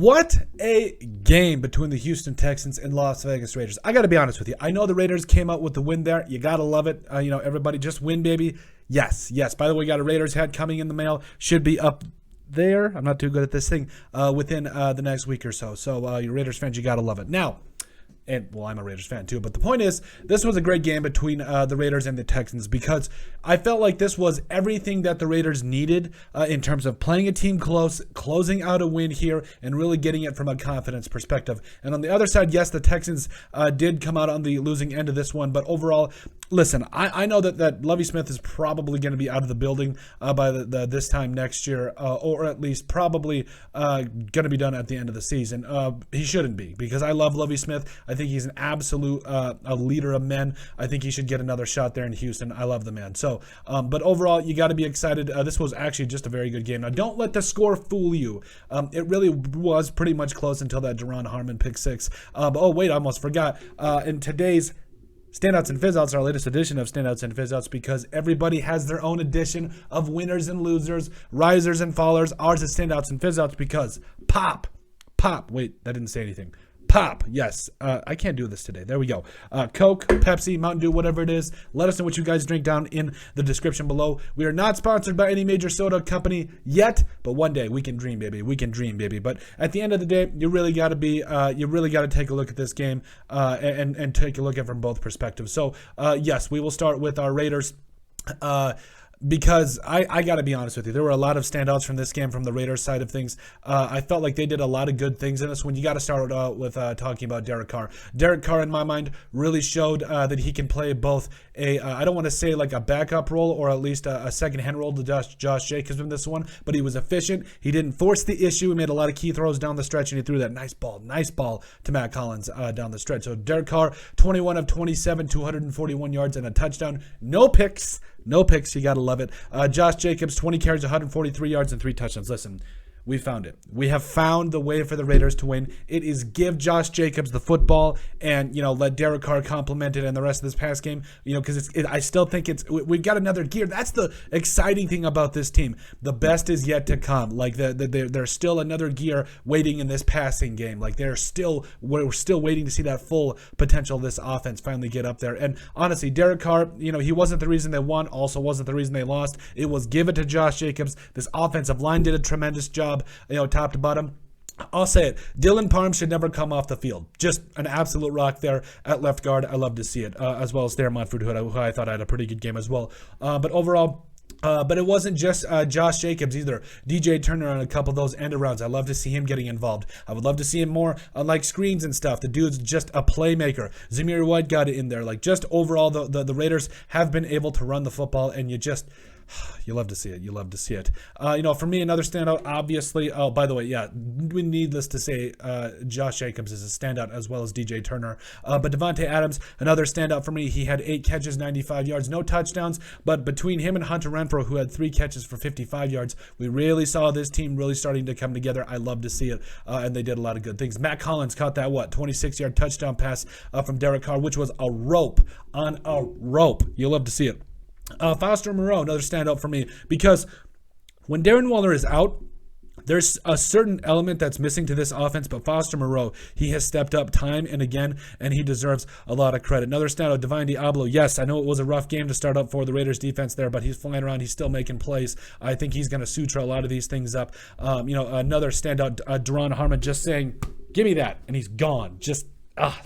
What a game between the Houston Texans and Las Vegas Raiders. I got to be honest with you. I know the Raiders came out with the win there. You got to love it. Everybody just win, baby. Yes. By the way, we got a Raiders hat coming in the mail. Should be up there. I'm not too good at this thing within the next week or so. So you Raiders fans, you got to love it. Now, I'm a Raiders fan too, but the point is, this was a great game between the Raiders and the Texans because I felt like this was everything that the Raiders needed in terms of playing a team close, closing out a win here, and really getting it from a confidence perspective. And on the other side, yes, the Texans did come out on the losing end of this one, but overall, listen, I know that Lovie Smith is probably going to be out of the building by this time next year, or at least probably going to be done at the end of the season. He shouldn't be, because I love Lovie Smith. I think he's an absolute a leader of men. I think he should get another shot there in Houston. I love the man. So, but overall, you got to be excited. This was actually just a very good game. Now, don't let the score fool you. It really was pretty much close until that Duron Harmon pick six. But, I almost forgot. In today's Standouts and Fizzouts, our latest edition of Standouts and Fizzouts, because everybody has their own edition of winners and losers, risers and fallers. Ours is Standouts and Fizzouts because pop. Wait, that didn't say anything. Pop, yes. I can't do this today. There we go. Coke, Pepsi, Mountain Dew, whatever it is. Let us know what you guys drink down in the description below. We are not sponsored by any major soda company yet, but one day we can dream, baby. We can dream, baby. But at the end of the day, you really got to take a look at this game and take a look at it from both perspectives. So, yes, we will start with our Raiders. Because I got to be honest with you, there were a lot of standouts from this game from the Raiders side of things. I felt like they did a lot of good things in this one. You got to start with talking about Derek Carr. Derek Carr, in my mind, really showed that he can play both I don't want to say like a backup role or at least a second-hand role to Josh Jacobs in this one, but he was efficient. He didn't force the issue. He made a lot of key throws down the stretch, and he threw that nice ball to Matt Collins down the stretch. So Derek Carr, 21 of 27, 241 yards and a touchdown. No picks, you got to love it. Josh Jacobs, 20 carries, 143 yards, and 3 touchdowns. Listen, we found it. We have found the way for the Raiders to win. It is give Josh Jacobs the football and, let Derek Carr complement it in the rest of this pass game, because I still think we've got another gear. That's the exciting thing about this team. The best is yet to come. Like there's still another gear waiting in this passing game. Like we're still waiting to see that full potential of this offense finally get up there. And honestly, Derek Carr, he wasn't the reason they won, also wasn't the reason they lost. It was give it to Josh Jacobs. This offensive line did a tremendous job. Top to bottom. I'll say it. Dylan Parham should never come off the field. Just an absolute rock there at left guard. I love to see it, as well as Thayer Montford, who I thought had a pretty good game as well. But overall, but it wasn't just Josh Jacobs either. DJ Turner on a couple of those end arounds. I love to see him getting involved. I would love to see him more on like screens and stuff. The dude's just a playmaker. Zamir White got it in there. Like just overall, the Raiders have been able to run the football, and you love to see it. You love to see it. For me, another standout, obviously. Oh, by the way, yeah, we needless to say, Josh Jacobs is a standout as well as DJ Turner. But Devontae Adams, another standout for me. He had 8 catches, 95 yards, no touchdowns. But between him and Hunter Renfrow, who had 3 catches for 55 yards, we really saw this team really starting to come together. I love to see it, and they did a lot of good things. Matt Collins caught that 26-yard touchdown pass from Derek Carr, which was a rope on a rope. You love to see it. Foster Moreau, another standout for me, because when Darren Waller is out, there's a certain element that's missing to this offense, but Foster Moreau, he has stepped up time and again, and he deserves a lot of credit. Another standout, Divine Diablo. Yes, I know it was a rough game to start up for the Raiders defense there, but he's flying around. He's still making plays. I think he's going to suture a lot of these things up. Another standout, Duron Harmon, just saying, give me that, and he's gone. Just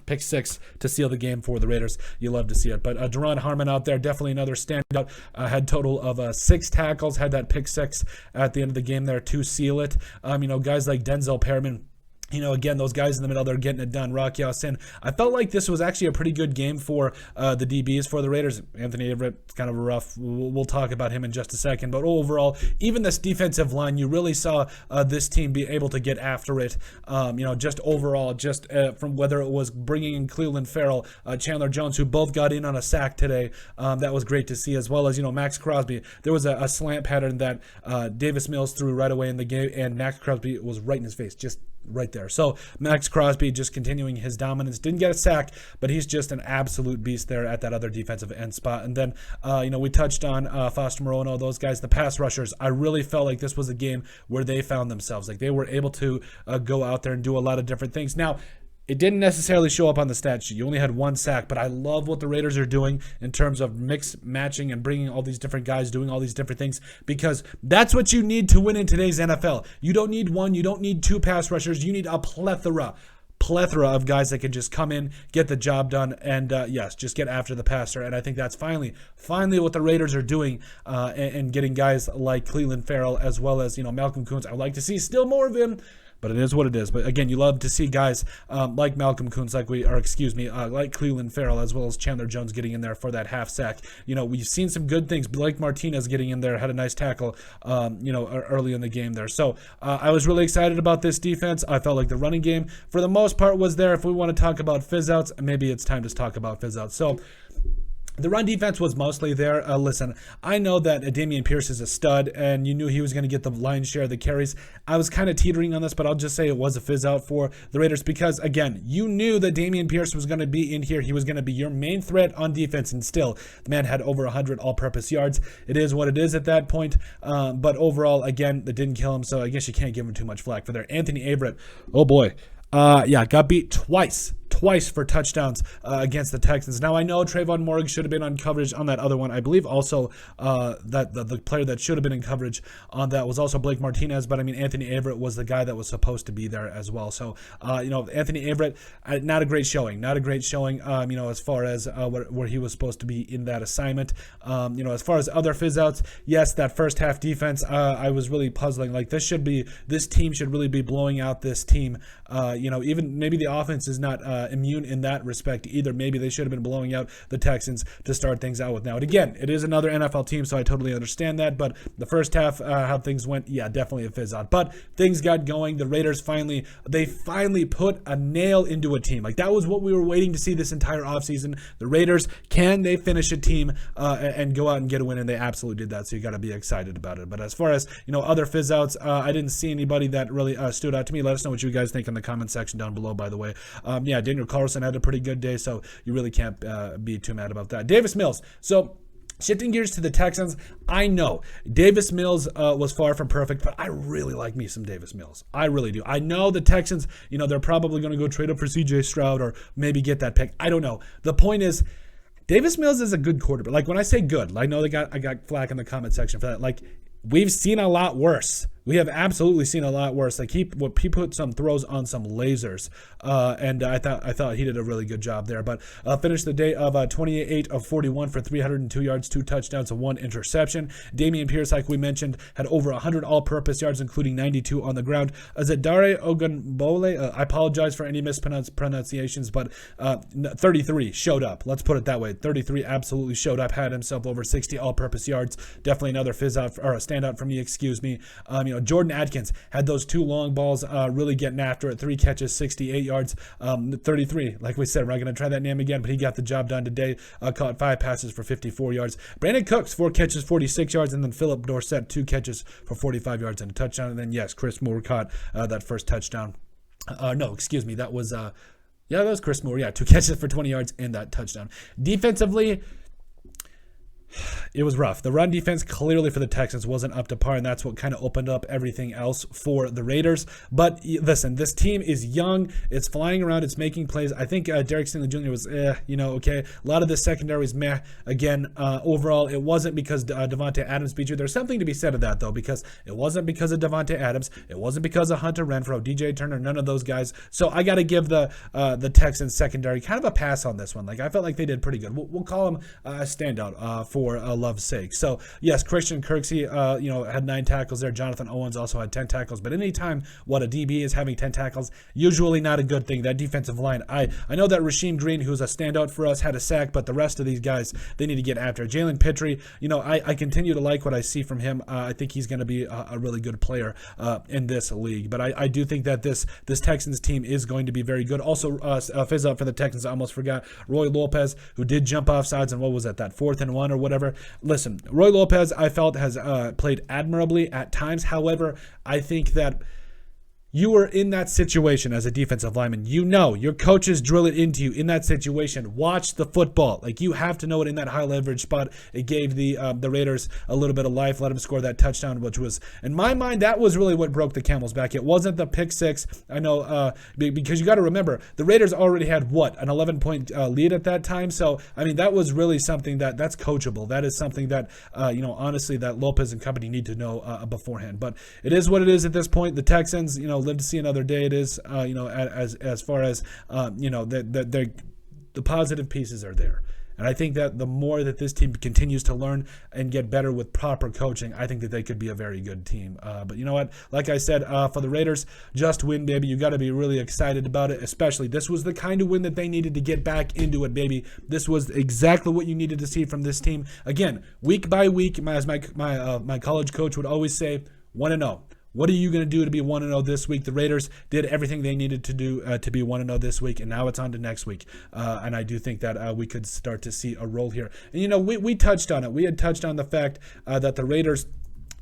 pick 6 to seal the game for the Raiders. You love to see it. But Duron Harmon out there, definitely another standout. Had total of 6 tackles, had that pick 6 at the end of the game there to seal it. Guys like Denzel Perriman, again, those guys in the middle, they're getting it done. Rock Ya-Sin. I felt like this was actually a pretty good game for the DBs for the Raiders. Anthony Everett, it's kind of a rough. We'll talk about him in just a second. But overall, even this defensive line, you really saw this team be able to get after it. Just overall, from whether it was bringing in Cleveland Farrell, Chandler Jones, who both got in on a sack today. That was great to see, as well as, Max Crosby. There was a slant pattern that Davis Mills threw right away in the game, and Max Crosby was right in his face. Just right there. So Max Crosby just continuing his dominance. Didn't get a sack, but he's just an absolute beast there at that other defensive end spot. And then, we touched on Foster Moreau, those guys, the pass rushers. I really felt like this was a game where they found themselves. Like they were able to go out there and do a lot of different things. Now, it didn't necessarily show up on the stat sheet. You only had one sack, but I love what the Raiders are doing in terms of mix matching and bringing all these different guys, doing all these different things, because that's what you need to win in today's NFL. You don't need one, you don't need two pass rushers. You need a plethora of guys that can just come in, get the job done, and just get after the passer. And I think that's finally what the Raiders are doing, and getting guys like Clelin Ferrell as well as Malcolm Koonce. I would like to see still more of him, but it is what it is. But again, you love to see guys like Malcolm Koonce, like Clelin Ferrell, as well as Chandler Jones getting in there for that half sack. We've seen some good things. Blake Martinez getting in there, had a nice tackle, early in the game there. So I was really excited about this defense. I felt like the running game, for the most part, was there. If we want to talk about fizz-outs, maybe it's time to talk about fizz-outs. So the run defense was mostly there. Listen, I know that Dameon Pierce is a stud, and you knew he was going to get the lion's share of the carries. I was kind of teetering on this, but I'll just say it was a fizz out for the Raiders because, again, you knew that Dameon Pierce was going to be in here. He was going to be your main threat on defense, and still, the man had over 100 all-purpose yards. It is what it is at that point, but overall, again, that didn't kill him, so I guess you can't give him too much flack for there. Anthony Averett, oh boy. Got beat twice for touchdowns against the Texans. Now, I know Trayvon Morgan should have been on coverage on that other one. I believe also that the player that should have been in coverage on that was also Blake Martinez, but I mean, Anthony Averett was the guy that was supposed to be there as well. So, Anthony Averett, not a great showing, as far as where he was supposed to be in that assignment. As far as other fizz-outs, yes, that first half defense, I was really puzzling. Like, this team should really be blowing out this team. Even maybe the offense is not immune in that respect either. Maybe they should have been blowing out the Texans to start things out with now. And again, it is another NFL team, so I totally understand that. But the first half, how things went, definitely a fizz out. But things got going. The Raiders finally put a nail into a team. Like, that was what we were waiting to see this entire offseason. The Raiders, can they finish a team and go out and get a win? And they absolutely did that. So you got to be excited about it. But as far as other fizz outs, I didn't see anybody that really stood out to me. Let us know what you guys think in the comment section down below, by the way. Daniel Carlson had a pretty good day, so you really can't be too mad about that. Davis Mills. So, shifting gears to the Texans, I know Davis Mills was far from perfect, but I really like me some Davis Mills. I really do. I know the Texans, they're probably going to go trade up for CJ Stroud or maybe get that pick. I don't know. The point is, Davis Mills is a good quarterback. Like, when I say good, I know I got flack in the comment section for that. Like, we've seen a lot worse. We have absolutely seen a lot worse. Like, he put some throws on some lasers, and I thought he did a really good job there. But finished the day of 28 of 41 for 302 yards, 2 touchdowns, and 1 interception. Dameon Pierce, like we mentioned, had over 100 all-purpose yards, including 92 on the ground. Zadare Ogunbowale, I apologize for any mispronunciations, but 33 showed up. Let's put it that way. 33 absolutely showed up, had himself over 60 all-purpose yards. Definitely another fizz out or a standout for me. Excuse me. Jordan Atkins had those 2 long balls, really getting after it. 3 catches, 68 yards, 33. Like we said, we're not going to try that name again, but he got the job done today. Caught 5 passes for 54 yards. Brandon Cooks, 4 catches, 46 yards, and then Philip Dorsett, 2 catches for 45 yards and a touchdown. And then, yes, Chris Moore caught that first touchdown. That was that was Chris Moore. 2 catches for 20 yards and that touchdown. Defensively, it was rough. The run defense clearly for the Texans wasn't up to par, and that's what kind of opened up everything else for the Raiders. But listen, this team is young. It's flying around. It's making plays. I think Derek Stingley Jr. was, okay. A lot of the secondary was meh. Again, overall, it wasn't because Davante Adams beat you. There's something to be said of that, though, because it wasn't because of Davante Adams. It wasn't because of Hunter Renfrow, DJ Turner, none of those guys. So I got to give the Texans secondary kind of a pass on this one. Like, I felt like they did pretty good. We'll call them a standout for love's sake. So, yes, Christian Kirksey, had 9 tackles there. Jonathan Owens also had 10 tackles. But anytime a DB is having 10 tackles, usually not a good thing. That defensive line, I know that Rasheem Green, who's a standout for us, had a sack, but the rest of these guys, they need to get after it. Jalen Pitre, I continue to like what I see from him. I think he's going to be a really good player in this league. But I do think that this Texans team is going to be very good. Also, fizz up for the Texans, I almost forgot, Roy Lopez, who did jump off sides, and what was that 4th and 1 or whatever. Listen, Roy Lopez, I felt, has played admirably at times. However, I think that you were in that situation as a defensive lineman. You know, your coaches drill it into you in that situation. Watch the football. Like, you have to know it in that high leverage spot. It gave the Raiders a little bit of life, let them score that touchdown, which was, in my mind, that was really what broke the camel's back. It wasn't the pick six. I know, because you got to remember, the Raiders already had, an 11-point lead at that time. So, I mean, that was really something that's coachable. That is something that, honestly, that Lopez and company need to know beforehand. But it is what it is at this point. The Texans, live to see another day. It is, as far as, the positive pieces are there. And I think that the more that this team continues to learn and get better with proper coaching, I think that they could be a very good team. But you know what? Like I said, for the Raiders, just win, baby. You got to be really excited about it, especially this was the kind of win that they needed to get back into it, baby. This was exactly what you needed to see from this team. Again, week by week, as my college coach would always say, 1-0. What are you going to do to be 1-0 this week? The Raiders did everything they needed to do to be 1-0 this week, and now it's on to next week. And I do think that we could start to see a roll here. And, we touched on it. We had touched on the fact that the Raiders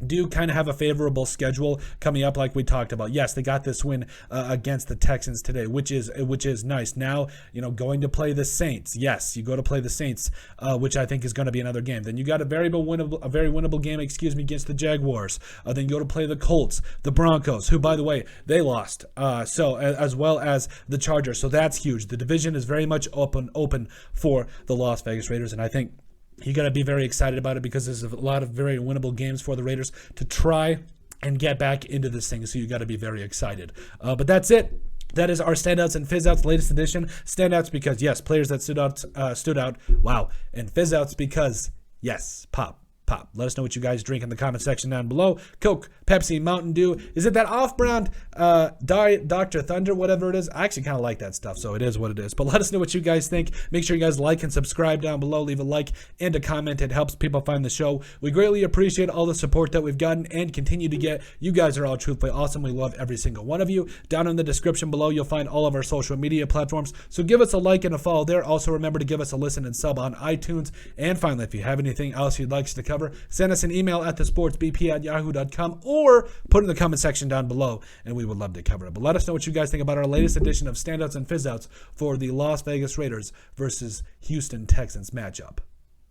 do kind of have a favorable schedule coming up, like we talked about. Yes, they got this win against the Texans today, which is nice. Now, going to play the Saints. Yes, you go to play the Saints, which I think is going to be another game. Then you got a very winnable game, against the Jaguars. Then you go to play the Colts, the Broncos, who, by the way, they lost. So as well as the Chargers. So that's huge. The division is very much open for the Las Vegas Raiders, and I think you got to be very excited about it because there's a lot of very winnable games for the Raiders to try and get back into this thing. So you got to be very excited. But that's it. That is our standouts and fizzouts latest edition. Standouts because, yes, players that stood out. Wow. And fizzouts because, yes, pop. Let us know what you guys drink in the comment section down below. Coke, Pepsi, Mountain Dew. Is it that off-brand Dr. Thunder, whatever it is? I actually kind of like that stuff, so it is what it is. But let us know what you guys think. Make sure you guys like and subscribe down below. Leave a like and a comment. It helps people find the show. We greatly appreciate all the support that we've gotten and continue to get. You guys are all truthfully awesome. We love every single one of you. Down in the description below, you'll find all of our social media platforms. So give us a like and a follow there. Also, remember to give us a listen and sub on iTunes. And finally, if you have anything else you'd like us to cover, send us an email at thesportsbp@yahoo.com or put in the comment section down below, and we would love to cover it. But let us know what you guys think about our latest edition of Standouts and Fizzouts for the Las Vegas Raiders versus Houston Texans matchup.